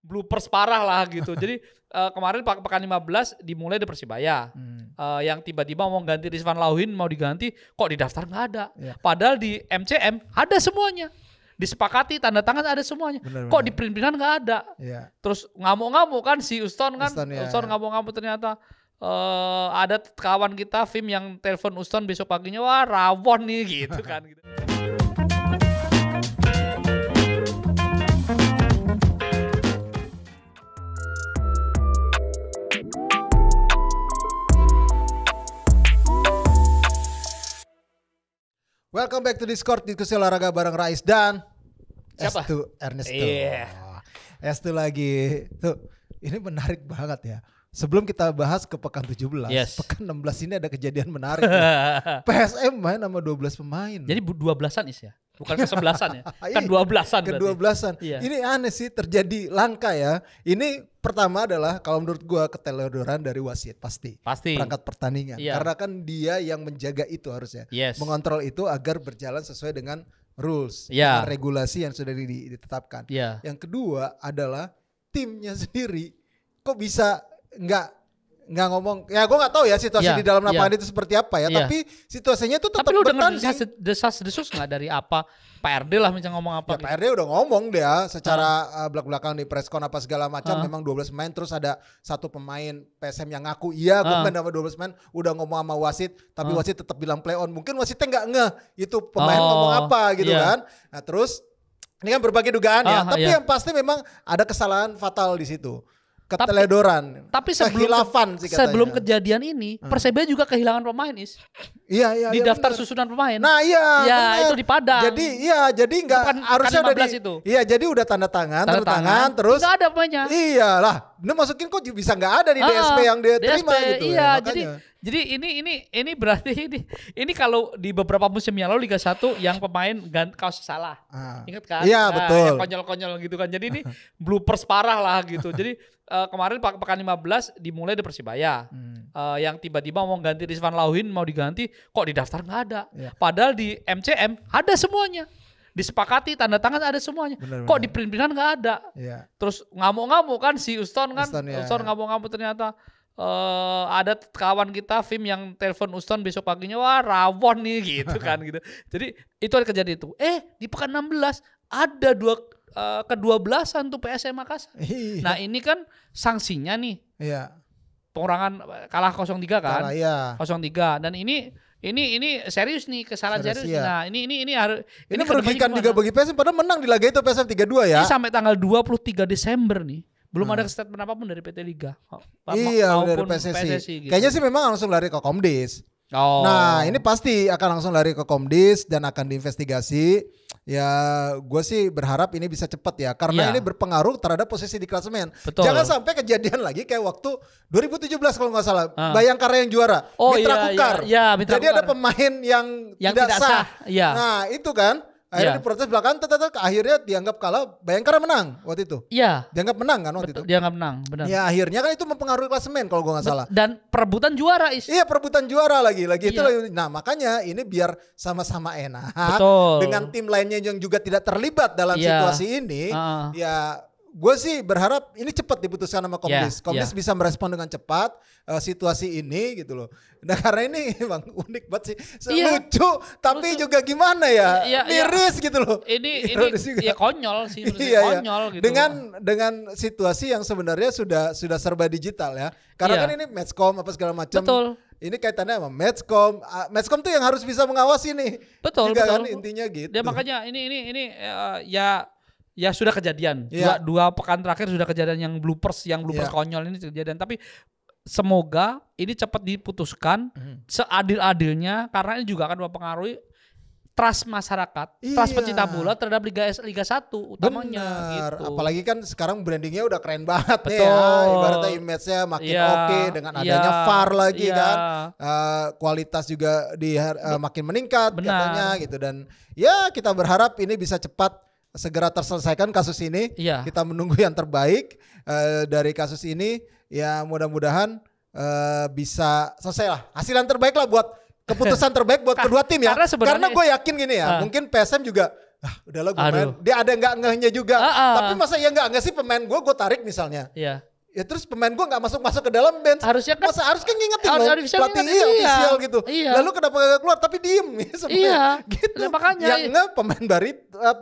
bloopers parah lah gitu. Jadi kemarin pekan 15 dimulai di Persibaya. Yang tiba-tiba mau ganti Rizwan Lauhin mau diganti, kok di daftar nggak ada. Padahal di MCM ada semuanya. Disepakati tanda tangan ada semuanya. Kok di print-printan nggak ada. Terus ngamuk-ngamuk kan si Uston kan. Uston ngamuk-ngamuk ternyata. Ada kawan kita Vim yang telepon Uston besok paginya, wah rawon nih gitu kan. Gitu. Welcome back to Discord, diskusi olahraga bareng Rais dan siapa? Estu Ernesto. Estu lagi. Tuh, ini menarik banget ya. Sebelum kita bahas ke pekan 17, pekan 16 ini ada kejadian menarik. PSM main sama 12 pemain. Jadi 12-an Is ya? Bukan ke-11-an ya? Kan 12-an berarti. Ke-12-an. Ini aneh sih, terjadi langka ya. Ini pertama adalah kalau menurut gua keteledoran dari wasit pasti. Perangkat pertandingan. Karena kan dia yang menjaga itu harusnya. Mengontrol itu agar berjalan sesuai dengan rules, dengan regulasi yang sudah ditetapkan. Yang kedua adalah timnya sendiri kok bisa nggak ngomong, ya gue nggak tahu ya situasi di dalam lapangan itu seperti apa ya, tapi situasinya tuh tetap bertanding. Tapi lu dengar desas-desus nggak dari apa PRD lah misalnya ngomong apa? Ya gitu. PRD udah ngomong dia secara belak-belakan di preskon apa segala macam, memang 12 pemain, terus ada satu pemain PSM yang ngaku iya gue main sama 12 pemain, udah ngomong sama wasit, tapi wasit tetap bilang play on, mungkin wasitnya nggak ngeh itu pemain ngomong apa gitu kan. Nah terus ini kan berbagai dugaan ya, tapi yang pasti memang ada kesalahan fatal di situ. Keteledoran, tapi kehilafan sih katanya. Sebelum kejadian ini, Persebaya juga kehilangan pemain Is. Iya. Di daftar susunan pemain. Nah iya. Itu di Padang. Jadi nggak harusnya udah itu. Iya, jadi udah tanda tangan, terus nggak ada pemainnya. Iyalah, ini masukin kok bisa nggak ada di DSP yang dia terima gitu. Iya, jadi ini berarti ini kalau di beberapa musim yang lalu Liga 1 yang pemain kaos salah. Ingat kan? Iya, betul. Yang konyol-konyol gitu kan. Jadi ini bloopers parah lah gitu. Jadi kemarin pekan 15 dimulai di Persibaya. Yang tiba-tiba mau ganti Rizwan Lauhin mau diganti, kok di daftar nggak ada. Padahal di MCM ada semuanya. Disepakati tanda tangan ada semuanya. Kok di print-printan nggak ada. Terus ngamuk-ngamuk kan si Uston kan. Uston ngamuk-ngamuk ternyata. Ada kawan kita Vim yang telepon Uston besok paginya, wah rawon nih gitu kan gitu. Jadi itu ada kejadian itu. Di pekan 16 ada ke-12an tuh PSM Makassar. Nah ini kan sanksinya nih. Pengurangan kalah 0-3 kan. 0-3 dan ini serius nih, kesalahan serius. Ya. Nah ini harus ini merugikan juga bagi PSM, padahal menang di laga itu PSM 3-2 ya. Ini sampai tanggal 23 Desember nih. Belum ada statement apapun dari PT Liga. Dari PSSI. Gitu. Kayaknya sih memang langsung lari ke Komdis. Nah ini pasti akan langsung lari ke Komdis dan akan diinvestigasi. Ya gue sih berharap ini bisa cepat ya, karena ini berpengaruh terhadap posisi di klasemen. Jangan sampai kejadian lagi kayak waktu 2017 kalau nggak salah, Bayangkara yang juara, Mitra Kukar. Jadi ada pemain yang tidak sah. Nah itu kan akhirnya diprotes belakangan, akhirnya dianggap kalah, Bayangkara menang waktu itu. Dianggap menang kan waktu itu. Dianggap menang, benar. Ya akhirnya kan itu mempengaruhi klasemen kalau gue nggak salah. Dan perebutan juara Is. Iya, perebutan juara lagi itu. Nah makanya ini biar sama-sama enak. Dengan tim lainnya yang juga tidak terlibat dalam situasi ini. Ya gue sih berharap ini cepat diputuskan sama Komdis. Komdis bisa merespon dengan cepat situasi ini gitu loh. Nah karena ini emang unik banget sih, lucu tapi juga gimana ya, miris gitu loh. Ini konyol sih, konyol gitu. Dengan situasi yang sebenarnya sudah serba digital ya. Karena kan ini Matchcom apa segala macam. Ini kaitannya sama Matchcom. Matchcom tuh yang harus bisa mengawasi nih. Betul. Kan intinya gitu. Ya makanya ini ya sudah kejadian. Dua pekan terakhir sudah kejadian yang bloopers konyol ini kejadian. Tapi semoga ini cepat diputuskan seadil-adilnya, karena ini juga akan mempengaruhi trust masyarakat, trust pecinta bola terhadap Liga 1 utamanya. Benar. Gitu. Apalagi kan sekarang brandingnya udah keren banget nih ya. Ibaratnya image-nya makin oke dengan adanya VAR lagi kan. Kualitas juga makin meningkat katanya gitu. Dan ya kita berharap ini bisa cepat segera terselesaikan kasus ini. Kita menunggu yang terbaik dari kasus ini. Ya mudah-mudahan bisa selesai lah. Hasil yang terbaik lah buat keputusan terbaik buat kedua tim ya. Karena gue yakin gini ya, mungkin PSM juga udahlah gue main. Dia ada nggak-nggaknya juga. Tapi masa ya nggak sih pemain gue tarik misalnya. Iya. Ya terus pemain gue gak masuk ke dalam bench. Harusnya kan. Harus kan ngingetin loh. Pelatih official gitu. Iya. Lalu kenapa gak keluar tapi diem ya sebenarnya. Iya. Gitu. Nah, makanya. Yang enggak pemain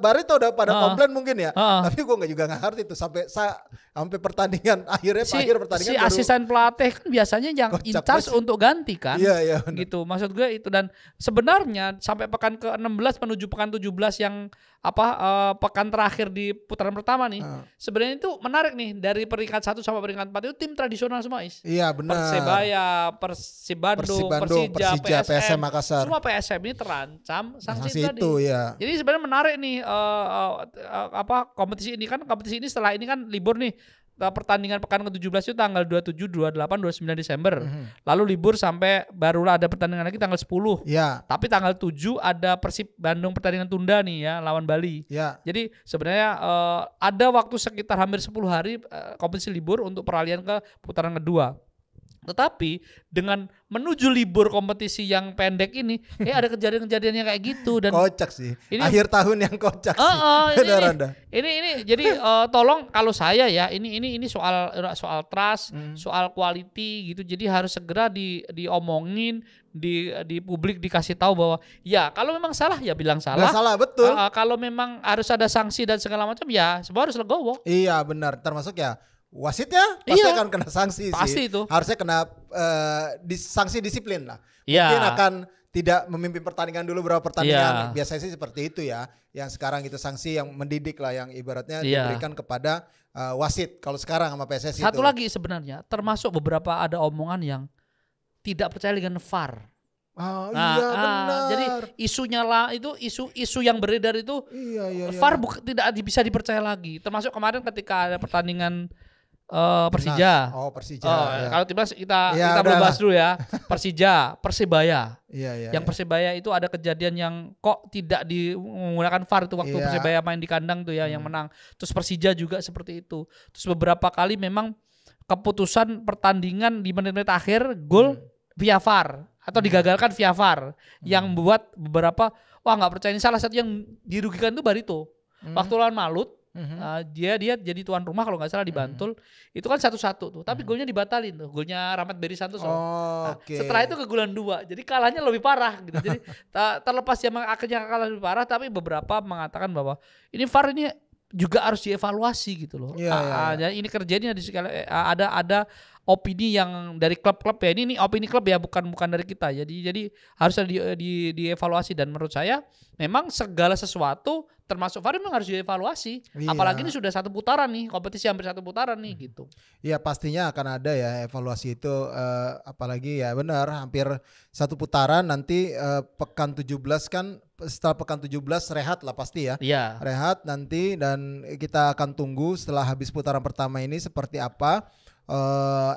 Barito udah pada komplain mungkin ya. Tapi gue juga gak ngerti tuh sampai pertandingan akhir pertandingan. Si asisten pelatih kan biasanya yang in charge untuk ganti kan. Iya. Gitu. Maksud gue itu, dan sebenarnya sampai pekan ke-16 menuju pekan 17 yang pekan terakhir di putaran pertama nih. Sebenarnya itu menarik nih, dari peringkat 1 sampai peringkat 4 itu tim tradisional semua, Is. Iya benar. Persebaya, Persib Bandung, Persija, PSM Makassar. Semua PSM ini terancam sanksi itu tadi. ya. Jadi sebenarnya menarik nih kompetisi ini setelah ini kan libur nih. Pertandingan pekan ke-17 itu tanggal 27, 28, 29 Desember. Lalu libur sampai barulah ada pertandingan lagi tanggal 10. Ya. Tapi tanggal 7 ada Persib Bandung pertandingan tunda nih ya, lawan Bali. Ya. Jadi sebenarnya ada waktu sekitar hampir 10 hari kompetisi libur untuk peralihan ke putaran kedua. Tetapi dengan menuju libur kompetisi yang pendek ini, ada kejadian-kejadian yang kayak gitu, dan kocak sih. Ini akhir tahun yang kocak sih. Ini jadi tolong, kalau saya ya, ini soal trust, soal quality gitu. Jadi harus segera diomongin, di publik dikasih tahu bahwa ya kalau memang salah ya bilang salah. Salah betul. Kalau memang harus ada sanksi dan segala macam ya semua harus legowo. Iya benar, termasuk ya wasitnya pasti akan kena sanksi pasti sih. Itu. Harusnya kena sanksi disiplin lah. Ya. Mungkin akan tidak memimpin pertandingan dulu beberapa pertandingan. Biasanya sih seperti itu ya. Yang sekarang itu sanksi yang mendidik lah, yang ibaratnya diberikan kepada wasit. Kalau sekarang sama PSSI Satu lagi sebenarnya, termasuk beberapa ada omongan yang tidak percaya dengan VAR. Benar. Jadi isunya lah itu isu yang beredar itu VAR tidak bisa dipercaya lagi. Termasuk kemarin ketika ada pertandingan Persija. Persija. Kalau timnas kita belum bahas dulu ya. Persebaya. Yang Persebaya itu ada kejadian yang kok tidak menggunakan VAR itu waktu Persebaya main di kandang tuh ya, yang menang. Terus Persija juga seperti itu. Terus beberapa kali memang keputusan pertandingan di menit-menit akhir gol via VAR atau digagalkan via VAR, yang membuat beberapa nggak percaya. Ini salah satu yang dirugikan itu Barito. Waktu lawan Malut, dia jadi tuan rumah kalau nggak salah di Bantul, itu kan 1-1 tuh, tapi golnya dibatalin tuh, golnya Rahmat Beri Santoso. Setelah itu kegulan 2, jadi kalahnya lebih parah gitu. Jadi terlepas yang akhirnya kalah lebih parah, tapi beberapa mengatakan bahwa ini VAR ini juga harus dievaluasi gitu loh. Jadi ini kerjanya ada opini yang dari klub-klub ya. Ini opini klub ya, bukan dari kita. Jadi harus dievaluasi, dan menurut saya memang segala sesuatu termasuk VAR memang harus dievaluasi. Apalagi ini sudah 1 putaran nih, kompetisi hampir 1 putaran nih gitu. Iya, pastinya akan ada ya evaluasi itu, apalagi ya benar hampir 1 putaran nanti pekan 17 kan, setelah pekan 17 rehat lah pasti ya. Iya. Rehat nanti, dan kita akan tunggu setelah habis putaran pertama ini seperti apa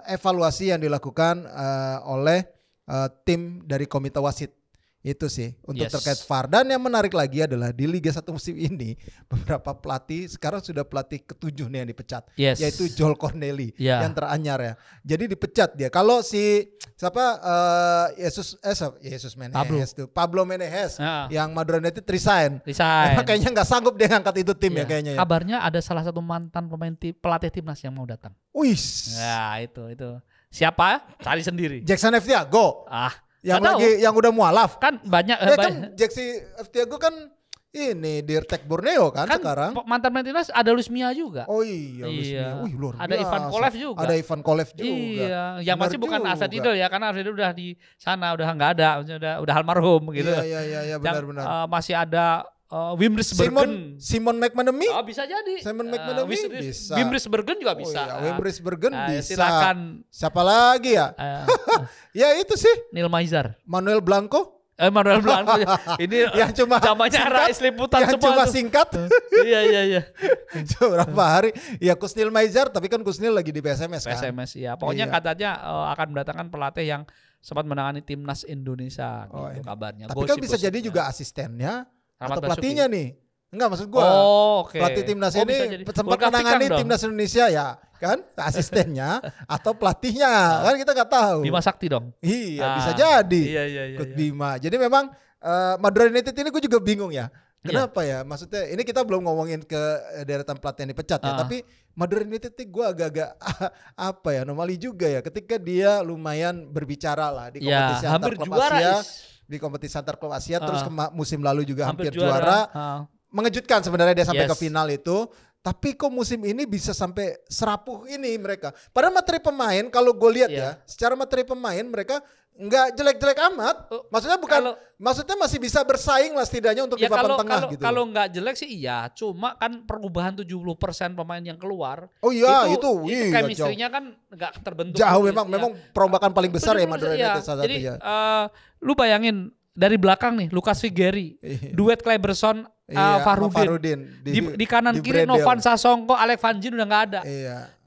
evaluasi yang dilakukan oleh tim dari komite wasit. Itu sih untuk terkait VAR. Dan yang menarik lagi adalah di Liga 1 musim ini beberapa pelatih sekarang sudah pelatih ke-7 nih yang dipecat, yaitu Joel Corneli yang teranyar ya. Jadi dipecat dia. Kalau si Pablo Meneses yang Madura United resign. Kayaknya nggak sanggup dia ngangkat itu tim ya kayaknya. Kabarnya ada salah satu mantan pelatih timnas yang mau datang. Wis. Ya itu. Siapa? Cari sendiri. Jackson Eftiago. Yang udah mualaf kan banyak kan Jackson Eftiago kan ini di Dirtek Borneo kan sekarang. Mantan timnas ada Luis Mia juga. Oh iya. Luis Mia. Wih, luar biasa. Ada Ivan Kolev juga. Iya. Yang masih bukan Alfred Riedel ya, karena Alfred Riedel udah di sana, udah nggak ada, udah almarhum gitu. Iya benar. Masih ada Wimris Bergen. Simon McManamy? Bisa jadi. Simon McManamy bisa. Wimris Bergen juga bisa. Wimris Bergen bisa. Silakan. Siapa lagi ya? Ya itu sih. Neil Maizar. Manuel Blanco. Manuel Blanco. Ini yang cuma zamannya era Liputan yang cuma singkat. Iya. Berapa hari? Ya Kusnil Maizar, tapi kan Kusnil lagi di PSMS kan. PSMS ya. Pokoknya katanya akan mendatangkan pelatih yang sempat menangani timnas Indonesia gitu kabarnya. Tapi kan bisa jadi juga asistennya atau pelatihnya nih. Enggak, maksud gua. Pelatih timnas ini sempat menangani timnas Indonesia ya, kan? Asistennya atau pelatihnya, kan kita nggak tahu. Bima Sakti dong. Iya, bisa jadi. Iya. Bima. Jadi memang Madura United ini gue juga bingung ya. Kenapa ya? Maksudnya ini kita belum ngomongin ke deretan pelatih yang dipecat ya, tapi Madura United gue agak-agak apa ya, anomali juga ya ketika dia lumayan berbicara lah di kompetisi antar klub Asia, di kompetisi antar klub Asia, terus musim lalu juga hampir juara. Mengejutkan sebenarnya dia sampai ke final itu. Tapi kok musim ini bisa sampai serapuh ini mereka. Padahal materi pemain kalau gue lihat ya, secara materi pemain mereka nggak jelek-jelek amat. Maksudnya maksudnya masih bisa bersaing lah setidaknya untuk di papan tengah gitu. Kalau nggak jelek sih iya, cuma kan perubahan 70% pemain yang keluar. Oh iya itu chemistry-nya kan nggak terbentuk. Jauh memang perombakan paling besar ya Madura United salah satunya. Jadi lu bayangin dari belakang nih Lucas Figueiredo, duet Kleberson, Fahrudin. Di kanan kiri Novan Sasongko, Alex Van Gien udah nggak ada.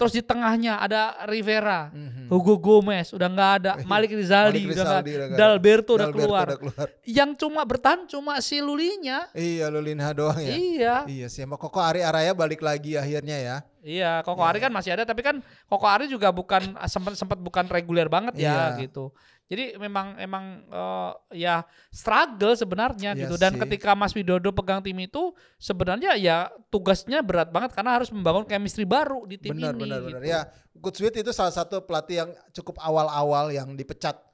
Terus di tengahnya ada Rivera, Hugo Gomez udah nggak ada, Malik Rizaldi udah nggak ada, Dalberto udah keluar. Yang cuma bertahan cuma si Lulinha. Iya, Lulinha doang ya. Iya sih, sama Koko Ari Araya balik lagi akhirnya ya. Iya, Koko Ari kan masih ada, tapi kan Koko Ari juga bukan sempat bukan reguler banget ya gitu. Jadi memang ya struggle sebenarnya gitu. Dan ketika Mas Widodo pegang tim itu sebenarnya ya tugasnya berat banget karena harus membangun chemistry baru di tim ini. Benar. Gitu. Ya, Goodswit itu salah satu pelatih yang cukup awal-awal yang dipecat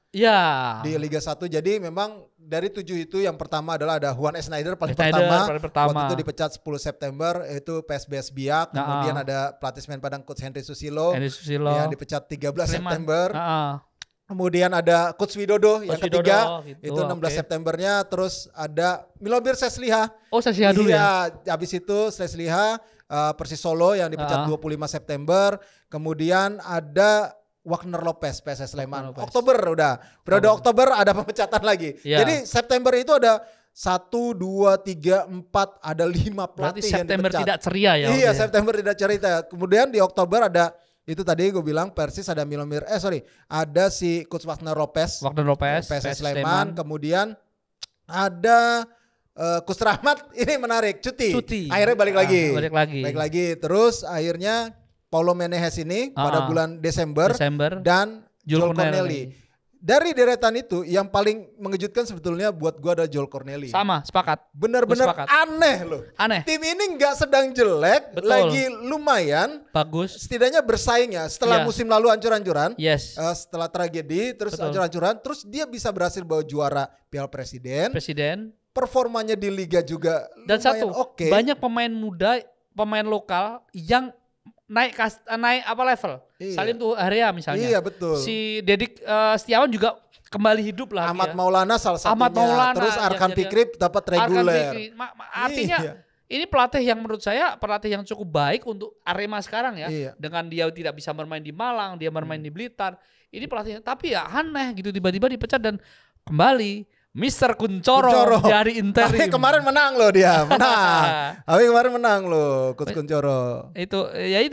di Liga 1. Jadi memang dari 7 itu yang pertama adalah ada Juan Schneider paling pertama. Waktu itu dipecat 10 September itu PSBS Biak. Kemudian ada pelatih Semen Padang Coach Henry Susilo. Yang dipecat 13 September. Kemudian ada Coach Widodo yang ketiga gitu, itu 16 Septembernya. Terus ada Milomir Sesliha. Oh Sesliha dulu ya? Habis itu Sesliha Persis Solo yang dipecat 25 September. Kemudian ada Wagner Lopez PSS Sleman. Oktober udah. Periode Oktober ada pemecatan lagi. Jadi September itu ada 1, 2, 3, 4 ada 5 pelatih yang dipecat. September tidak ceria ya? Iya September tidak ceria. Kemudian di Oktober ada itu tadi gue bilang Persis ada ada si Coach Wagner Lopez PSS Sleman. Kemudian ada Coach Rahmat, ini menarik cuti. Akhirnya balik lagi. Terus akhirnya Paulo Meneses ini pada bulan Desember dan Joel Corneli. Dari deretan itu yang paling mengejutkan sebetulnya buat gua ada Joel Corneli. Sama, sepakat. Bener-bener aneh loh. Tim ini nggak sedang jelek, lagi lumayan bagus. Setidaknya bersaing ya. Setelah musim lalu hancur-hancuran, setelah tragedi, terus hancur-hancuran, terus dia bisa berhasil bawa juara Piala Presiden. Performanya di Liga juga dan lumayan banyak pemain muda, pemain lokal yang naik apa level. Salim tuh Area misalnya. Iya betul. Si Dedik Setiawan juga kembali hidup lah. Ahmad Maulana salah satunya. Terus Arkan Fikri dapat reguler. Artinya ini pelatih yang menurut saya pelatih yang cukup baik untuk Arema sekarang ya. Dengan dia tidak bisa bermain di Malang, dia bermain di Blitar. Ini pelatihnya tapi ya aneh gitu tiba-tiba dipecat dan kembali Mr. Kuncoro dari interim. Tapi kemarin menang loh dia, Coach Kuncoro. Itu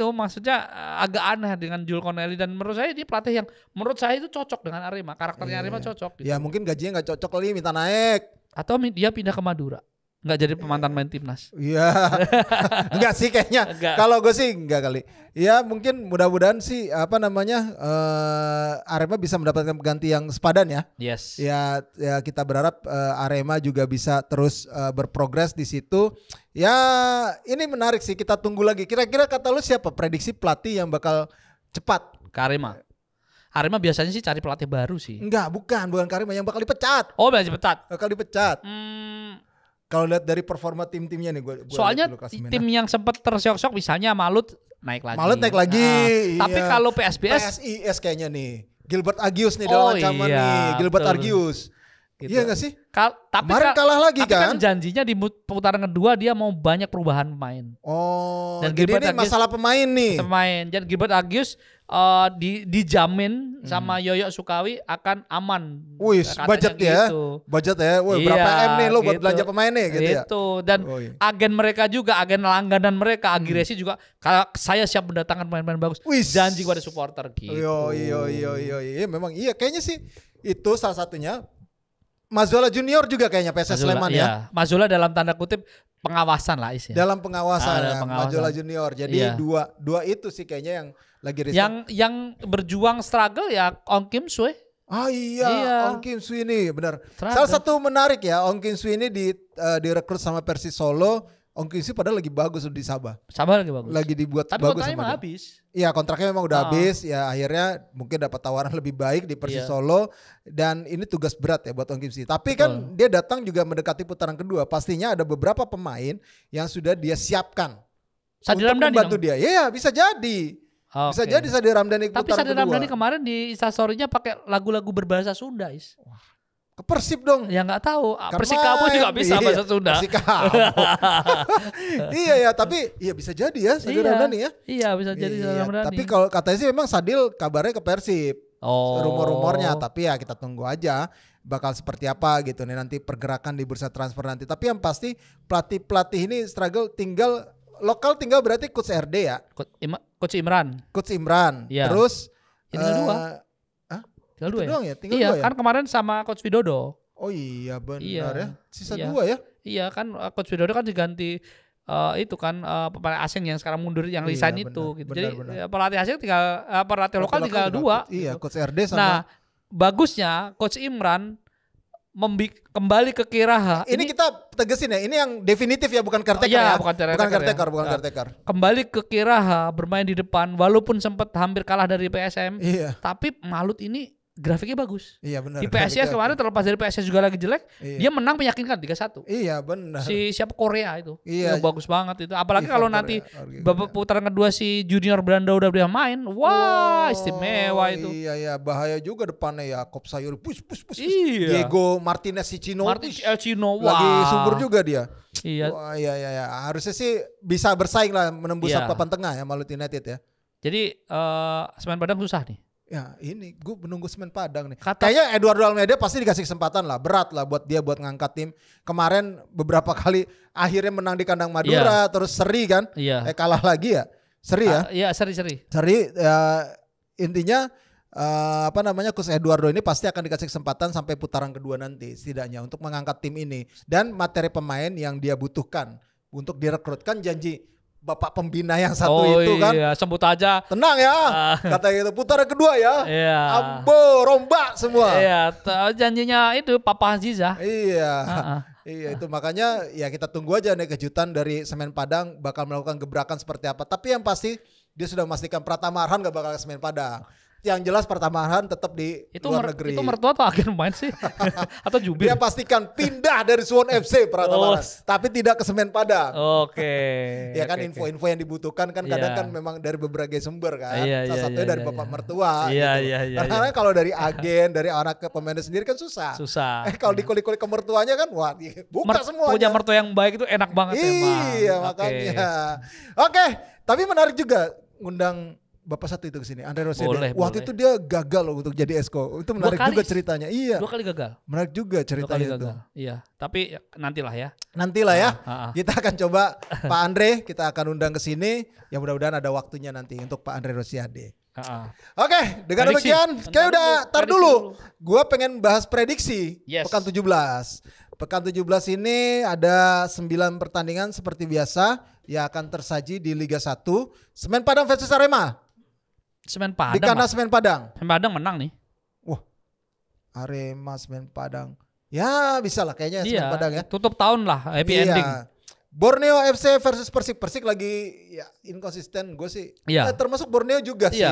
maksudnya agak aneh dengan Joel Corneli dan menurut saya dia pelatih yang menurut saya itu cocok dengan Arema, karakternya Arema cocok. Gitu. Ya mungkin gajinya nggak cocok kali, minta naik. Atau dia pindah ke Madura. Nggak jadi pemantan main timnas. Iya, enggak sih kayaknya. Kalau gue sih enggak kali. Ya mungkin mudah-mudahan sih Arema bisa mendapatkan pengganti yang sepadan ya. Yes. Ya kita berharap Arema juga bisa terus berprogres di situ. Ya ini menarik sih, kita tunggu lagi. Kira-kira kata lu siapa prediksi pelatih yang bakal cepat ke Arema? Arema biasanya sih cari pelatih baru sih. Enggak, bukan Arema yang bakal dipecat. Oh, dipecat. Bakal dipecat. Kalau lihat dari performa tim-timnya nih, soalnya tim yang sempat tersyok-syok misalnya Malut naik lagi. Iya. Tapi kalau PSIS kayaknya nih Gilbert Agius nih dalam ancaman nih. Gilbert Agius. Gitu. Iya gak sih? Kemarin kalah lagi kan? Janjinya di putaran kedua dia mau banyak perubahan pemain. Dan jadi ini masalah pemain nih. Dan Gilbert Agius dijamin sama Yoyo Sukawi akan aman. Wih, budget ya. Budget ya. Wih, berapa M nih lo buat belanja pemain nih gitu ya. Dan agen mereka juga, agen langganan mereka, Agiresi juga, kalau saya siap mendatangkan pemain-pemain bagus. Janji kepada supporter gitu. Iya, memang iya kayaknya sih itu salah satunya. Mazzola Junior juga kayaknya PSS Sleman ya. Mazzola dalam tanda kutip pengawasan lah isinya. Dalam pengawasan. Mazzola Junior. Jadi dua itu sih kayaknya yang lagi yang berjuang struggle ya Ong Kim Sue. Ah iya. Ong Kim Soo ini benar. Salah satu menarik ya, Ong Kim Soo ini direkrut sama Persis Solo. Ong Kim Soo padahal lagi bagus di Sabah. Sabah lagi bagus. Lagi dibuat tapi bagus sama dia. Tapi kontraknya habis. Iya, kontraknya memang udah habis. Ya akhirnya mungkin dapat tawaran lebih baik di Persis Solo. Dan ini tugas berat ya buat Ong Kim Soo. Tapi kan dia datang juga mendekati putaran kedua. Pastinya ada beberapa pemain yang sudah dia siapkan Sadil untuk Ramdhani membantu dia. Iya, bisa jadi. Bisa jadi Sadil Ramdhani putaran kedua. Tapi Sadil Ramdhani kemarin di instastory-nya pakai lagu-lagu berbahasa Sunda, Is. Wah, ke Persib dong. Ya nggak tahu. Persikabo juga bisa bahasa Sunda. Persikabo. Iya ya, tapi iya bisa jadi ya Sadil Ramdhani ya. Iya bisa jadi Sadil Ramdhani. Tapi kalau katanya sih memang Sadil kabarnya ke Persib. Rumor-rumornya, tapi ya kita tunggu aja bakal seperti apa gitu nih nanti pergerakan di bursa transfer nanti. Tapi yang pasti pelatih ini struggle, tinggal lokal tinggal berarti Coach RD ya. Coach Imran. Coach Imran. Ya. Terus tinggal dua. Tinggal dua ya? Tinggal iya, dua ya? Kan kemarin sama Coach Widodo. Oh iya benar ya. Sisa dua ya? Iya kan Coach Widodo kan diganti itu kan pemain asing yang sekarang mundur yang resign itu gitu. Jadi pelatih asing tinggal pelatih lokal tinggal dua. Iya, gitu. Coach RD sama. Nah, bagusnya Coach Imran kembali ke Kiraha. Ini kita tegesin ya, ini yang definitif ya, bukan caretaker ya. Bukan caretaker. Kembali ke Kiraha, bermain di depan walaupun sempat hampir kalah dari PSM. Iya. Tapi Malut ini grafiknya bagus. Iya benar. Di PSIS kemarin terlepas dari PSIS juga lagi jelek, dia menang meyakinkan 3-1. Iya benar. Si siapa Korea itu. Iya. Bagus banget itu. Apalagi kalau nanti babak putaran kedua si Junior Belanda udah main, wah istimewa itu. Iya bahaya juga depannya ya. Kop Sayuri push. Iya. Diego Martinez Cino. Cino. Lagi subur juga dia. Iya. Wah, iya. Harusnya sih bisa bersaing lah menembus papan tengah ya Malut United ya. Jadi Semen Padang susah nih. Ya ini gue menunggu Semen Padang nih. Kayaknya Eduardo Almeida pasti dikasih kesempatan lah. Berat lah buat dia buat ngangkat tim. Kemarin beberapa kali akhirnya menang di kandang Madura. Terus seri kan. Kalah lagi ya. Seri ya. Iya seri. Seri intinya Coach Eduardo ini pasti akan dikasih kesempatan sampai putaran kedua nanti setidaknya untuk mengangkat tim ini. Dan materi pemain yang dia butuhkan untuk direkrutkan janji bapak pembina yang satu itu kan. Iya, sebut aja. Tenang ya. Kata gitu putaran kedua ya. Iya. Ambo rombak semua. Iya, janjinya itu Papa Aziza. Iya. Iya itu makanya ya kita tunggu aja nih kejutan dari Semen Padang bakal melakukan gebrakan seperti apa. Tapi yang pasti dia sudah memastikan Pratama Arhan gak bakal ke Semen Padang. Yang jelas Pratama Arhan tetap di luar negeri. Itu mertua atau agen main sih? Atau jubir? Dia pastikan pindah dari Suwon FC Pratama Arhan, tapi tidak ke Semen Padang. Oke. Ya kan info-info yang dibutuhkan kan kadang kan memang dari berbagai sumber kan. Salah satunya dari bapak mertua. Iya. Karena kalau dari agen, dari anak ke pemain sendiri kan susah. Kalau dikulik-kulik ke mertuanya kan wah buka semuanya. Punya mertua yang baik itu enak banget emang. Iya makanya. Oke, tapi menarik juga ngundang Bapak satu itu kesini, Andre Rosiade. Waktu itu dia gagal loh untuk jadi Esko. Itu menarik juga ceritanya. Iya. 2 kali gagal. Menarik juga ceritanya itu. Iya. Tapi nantilah ya. Kita akan coba Pak Andre, kita akan undang ke sini. Ya mudah-mudahan ada waktunya nanti untuk Pak Andre Rosiade. Oke, dengan demikian, kayak udah tar dulu. Gua pengen bahas prediksi pekan 17. Pekan 17 ini ada 9 pertandingan seperti biasa yang akan tersaji di Liga 1. Semen Padang versus Arema. Semen Padang. Di kandang Semen Padang. Semen Padang menang nih. Wah. Arema Semen Padang. Ya bisa lah kayaknya Semen Padang ya. Tutup tahun lah, happy ending. Borneo FC versus Persik. Persik lagi ya inkonsisten gue sih. Termasuk Borneo juga sih.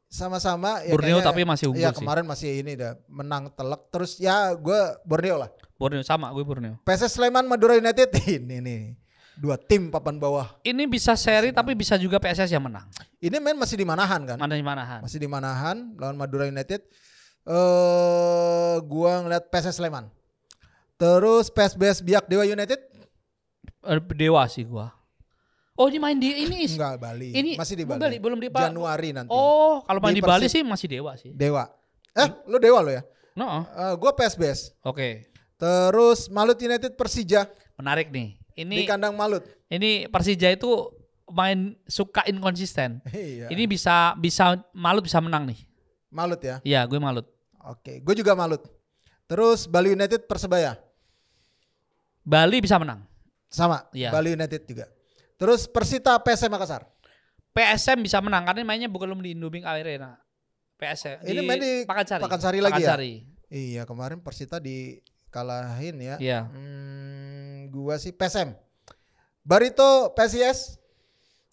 Sama-sama ya Borneo tapi masih unggul sih. Kemarin masih ini dah menang telak. Terus ya gue Borneo lah. Borneo sama gue Borneo. PSS Sleman Madura United ini nih. 2 tim papan bawah. Ini bisa seri tapi bisa juga PSS yang menang. Ini masih di Manahan kan? Masih di Manahan lawan Madura United. Gua ngeliat PSS Sleman. Terus PSBS Biak Dewa United. Dewa sih gua. Oh ini main di ini. Enggak Bali. Ini masih di Bali. Belum di Januari nanti. Oh kalau main di Bali sih masih Dewa sih. Dewa. Lu Dewa lo ya? No. Gua PSBS. Oke. Terus Malut United Persija. Menarik nih. Ini di kandang Malut. Ini Persija itu main suka inkonsisten. Iya. Ini bisa Malut bisa menang nih. Malut ya? Iya, gue Malut. Oke, gue juga Malut. Terus Bali United Persebaya. Bali bisa menang. Sama. Iya. Bali United juga. Terus Persita PSM Makassar. PSM bisa menang karena mainnya belum di Indubing Arena. PS. Ini main di Pakansari lagi ya? Iya, kemarin Persita dikalahin ya. Iya. Gua sih PSM. Barito PSIS.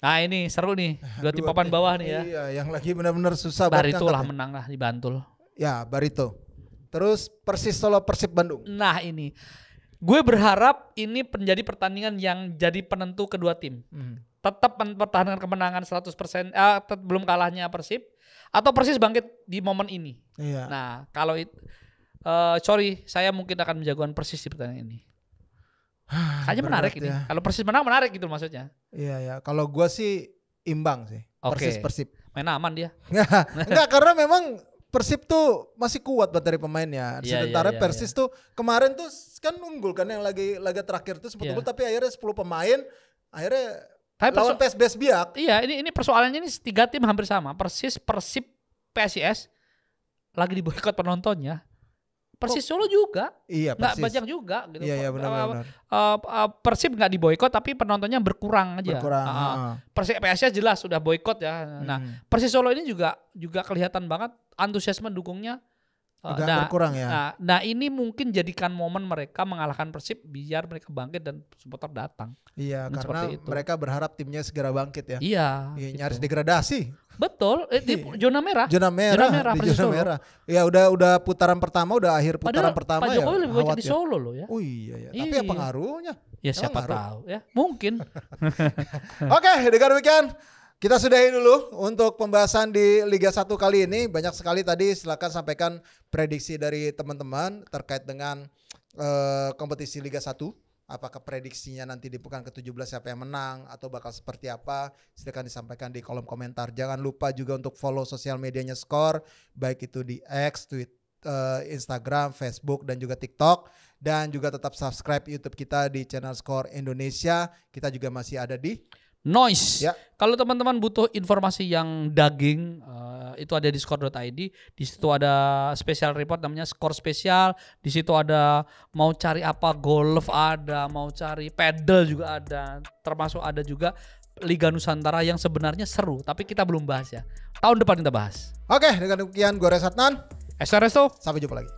Nah ini seru nih, dua tim papan bawah nih ya. Iya, yang lagi benar-benar susah. Barito lah menang lah di Bantul. Ya, Barito. Terus Persis Solo Persib Bandung. Nah ini, gue berharap ini menjadi pertandingan yang jadi penentu kedua tim. Tetap mempertahankan kemenangan 100%, belum kalahnya Persib. Atau Persis bangkit di momen ini. Iya. Nah kalau itu, saya mungkin akan menjagokan Persis di pertandingan ini. Kayaknya menarik ini. Kalau Persis menang menarik gitu maksudnya. Iya ya. Kalau gue sih imbang sih. Persis Persib. Main aman dia. Enggak, karena memang Persib tuh masih kuat buat dari pemainnya. Sementara Persis tuh kemarin tuh kan unggul kan yang laga terakhir tuh 10 gol, tapi akhirnya 10 pemain akhirnya lawan PSBS Biak. Iya, ini persoalannya ini 3 tim hampir sama. Persis, Persib, PSIS lagi diboikot penontonnya. Persis Solo juga, nggak banyak juga gitu. Iya benar. Persib nggak diboikot tapi penontonnya berkurang aja. Persib PSIS jelas sudah boikot ya. Nah Persis Solo ini juga kelihatan banget antusiasme dukungnya berkurang ya. Nah ini mungkin jadikan momen mereka mengalahkan Persib biar mereka bangkit dan supporter datang. Iya, karena mereka berharap timnya segera bangkit ya. Iya nyaris degradasi. Betul, di zona merah. Zona merah. Ya udah putaran pertama, udah akhir putaran pertama Pak Jokowi lebih banyak di Solo loh ya. Oh iya. Tapi apa pengaruhnya? Ya siapa tahu ya, mungkin. Oke, dengan demikian kita sudahi dulu untuk pembahasan di Liga 1 kali ini. Banyak sekali tadi, silakan sampaikan prediksi dari teman-teman terkait dengan kompetisi Liga 1. Apakah prediksinya nanti di pekan ke-17 siapa yang menang atau bakal seperti apa? Silakan disampaikan di kolom komentar. Jangan lupa juga untuk follow sosial medianya Skor, baik itu di X, Twitter, Instagram, Facebook dan juga TikTok, dan juga tetap subscribe YouTube kita di channel Skor Indonesia. Kita juga masih ada di Noise. Ya. Kalau teman-teman butuh informasi yang daging, itu ada di skor.id. Di situ ada special report namanya Skor Spesial. Di situ ada mau cari apa, golf ada, mau cari pedal juga ada. Termasuk ada juga Liga Nusantara yang sebenarnya seru, tapi kita belum bahas ya. Tahun depan kita bahas. Oke, dengan demikian gue Resatnan. Resto. Sampai jumpa lagi.